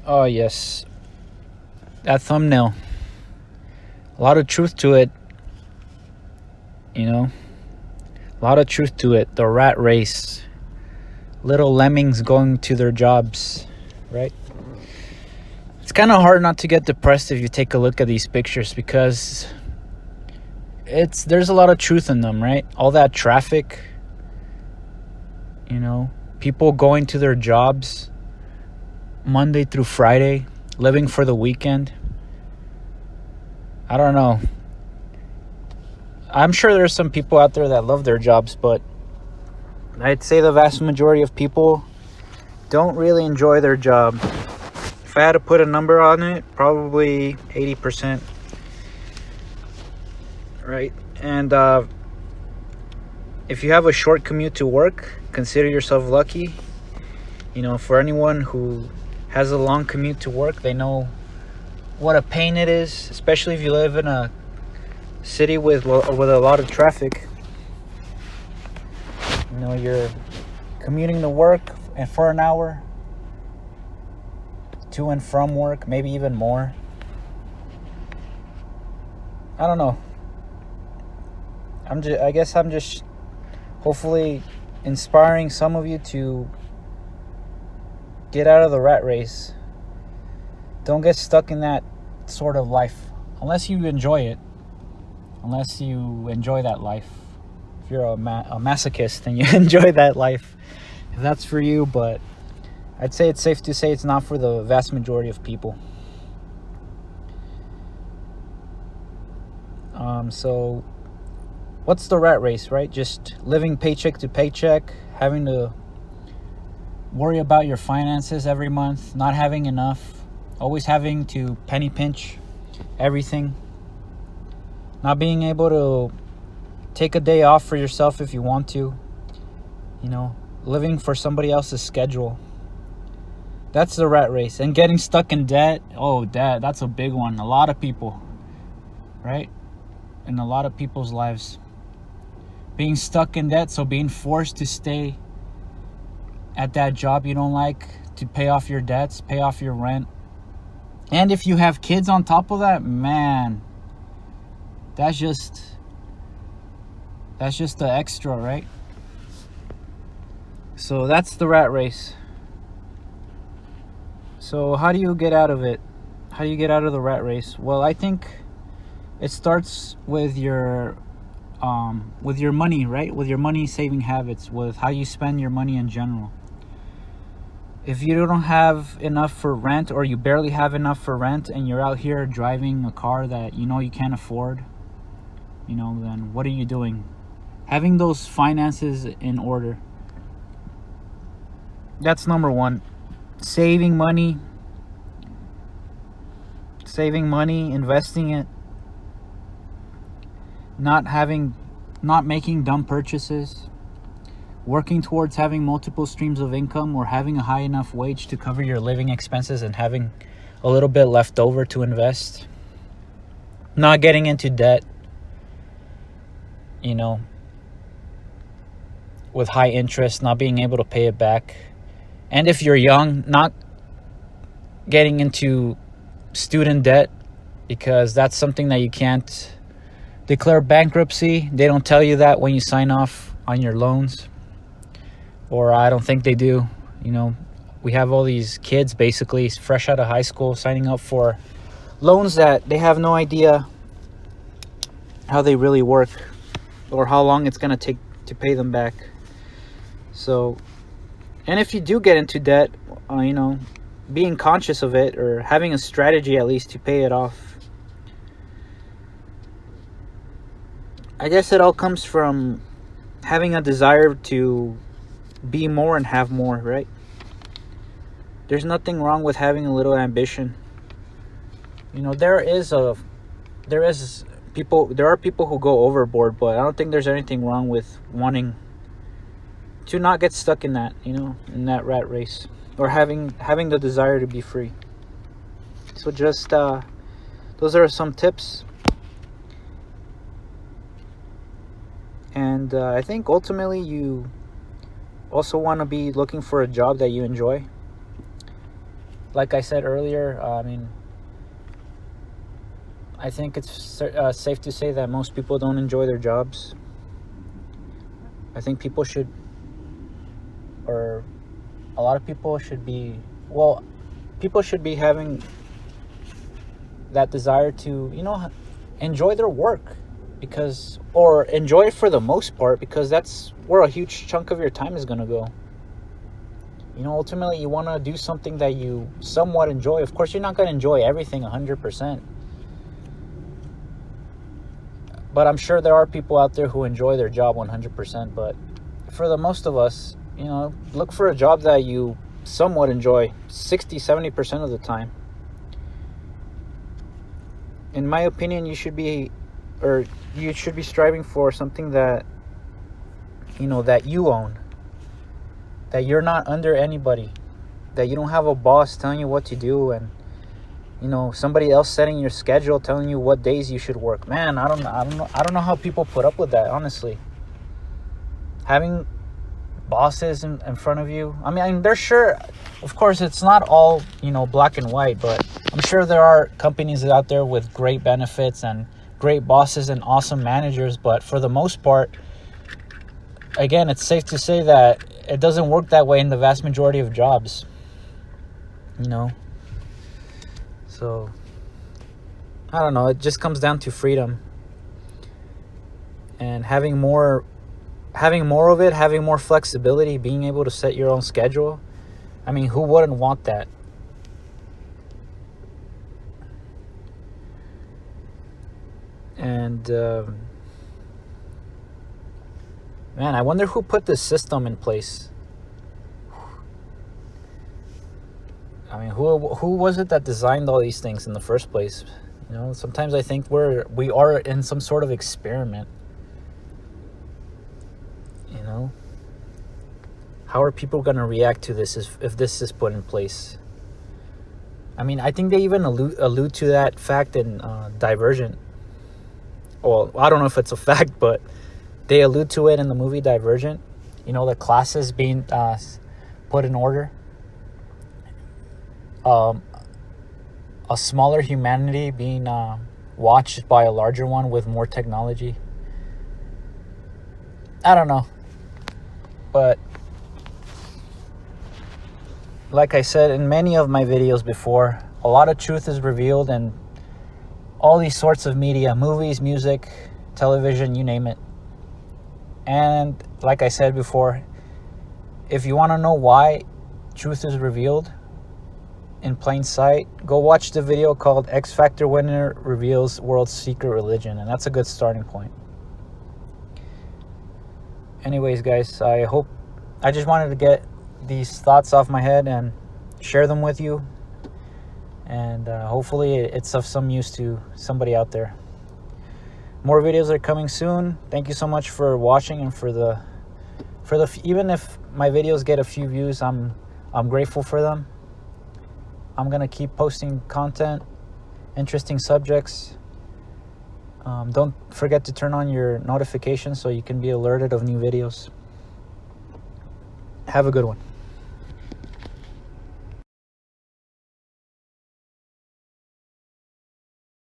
Oh, yes. That thumbnail. A lot of truth to it, you know? A lot of truth to it. The rat race. Little lemmings going to their jobs, right? It's kind of hard not to get depressed if you take a look at these pictures because there's a lot of truth in them, right? All that traffic, you know, people going to their jobs Monday through Friday, living for the weekend. I don't know. I'm sure there's some people out there that love their jobs, but I'd say the vast majority of people don't really enjoy their job. If I had to put a number on it, probably 80%. Right? And if you have a short commute to work, consider yourself lucky. You know, for anyone who has a long commute to work, they know what a pain it is, especially if you live in a city with a lot of traffic. You know, you're commuting to work and for an hour, to and from work, maybe even more. I don't know. I guess I'm just hopefully inspiring some of you to get out of the rat race. Don't get stuck in that sort of life unless you enjoy it. Unless you enjoy that life. If you're a masochist and you enjoy that life, if that's for you, but I'd say it's safe to say it's not for the vast majority of people. So what's the rat race, right? Just living paycheck to paycheck, having to worry about your finances every month, not having enough, always having to penny pinch everything, not being able to take a day off for yourself if you want to, you know, living for somebody else's schedule. That's the rat race. And getting stuck in debt. Oh, debt, that's a big one. A lot of people, right? In a lot of people's lives. Being stuck in debt, so being forced to stay at that job you don't like to pay off your debts, pay off your rent. And if you have kids on top of that, man, that's just the extra, right? So that's the rat race. So how do you get out of it? How do you get out of the rat race? Well, I think it starts with your money, right? With your money saving habits, with how you spend your money in general. If you don't have enough for rent, or you barely have enough for rent, and you're out here driving a car that you know you can't afford, you know, then what are you doing? Having those finances in order. That's number one. Saving money, investing it, not making dumb purchases, working towards having multiple streams of income, or having a high enough wage to cover your living expenses and having a little bit left over to invest, not getting into debt, you know, with high interest, not being able to pay it back. And if you're young, not getting into student debt, because that's something that you can't declare bankruptcy. They don't tell you that when you sign off on your loans, or I don't think they do. You know, we have all these kids basically fresh out of high school signing up for loans that they have no idea how they really work or how long it's going to take to pay them back. So, and if you do get into debt, you know, being conscious of it, or having a strategy at least to pay it off. I guess it all comes from having a desire to be more and have more, right? There's nothing wrong with having a little ambition. You know, there are people who go overboard, but I don't think there's anything wrong with wanting to not get stuck in that, you know, in that rat race, or having the desire to be free. So just those are some tips. And I think ultimately you also want to be looking for a job that you enjoy. like I said earlier, I think it's safe to say that most people don't enjoy their jobs. I think people should, or a lot of people should be, well, people should be having that desire to, enjoy their work, or enjoy it for the most part, because that's where a huge chunk of your time is going to go. Ultimately, you want to do something that you somewhat enjoy. Of course, you're not going to enjoy everything 100%. But I'm sure there are people out there who enjoy their job 100%. But for the most of us, look for a job that you somewhat enjoy 60-70% of the time. In my opinion, you should be striving for something that, that you own. That you're not under anybody. That you don't have a boss telling you what to do, and somebody else setting your schedule, telling you what days you should work. Man, I don't know how people put up with that, honestly. Having bosses in front of you. They're sure, of course, it's not all, black and white, but I'm sure there are companies out there with great benefits and great bosses and awesome managers, but for the most part, again, it's safe to say that it doesn't work that way in the vast majority of jobs. So, I don't know. It just comes down to freedom. And having more of it, having more flexibility, being able to set your own schedule. Who wouldn't want that? And, man, I wonder who put this system in place. Who was it that designed all these things in the first place? Sometimes I think we are in some sort of experiment. How are people going to react to this if this is put in place? I think they even allude to that fact in Divergent. Well, I don't know if it's a fact, but they allude to it in the movie Divergent. The classes being put in order. A smaller humanity being watched by a larger one with more technology. I don't know. But like I said in many of my videos before, a lot of truth is revealed in all these sorts of media, movies, music, television, you name it. And like I said before, if you want to know why truth is revealed in plain sight, go watch the video called X Factor Winner Reveals World's Secret Religion, and that's a good starting point. Anyways, guys, I just wanted to get these thoughts off my head and share them with you, and hopefully it's of some use to somebody out there. More videos are coming soon. Thank you so much for watching, and for the even if my videos get a few views, I'm grateful for them. I'm gonna keep posting content, interesting subjects. Don't forget to turn on your notifications so you can be alerted of new videos. Have a good one.